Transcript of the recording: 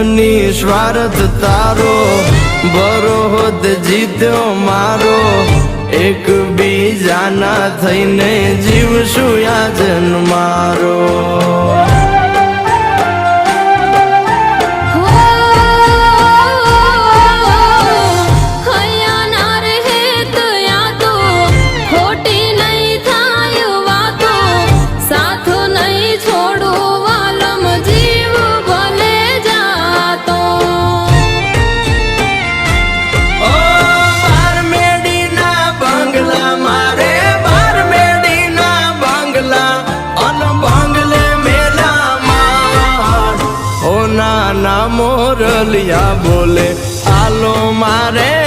નિસ્વાર્થ તારો બરોદ જીત્યો મારો એક બીજાના થઈને જીવશું આ જન્મારો મોરલિયા બોલે આલો મારે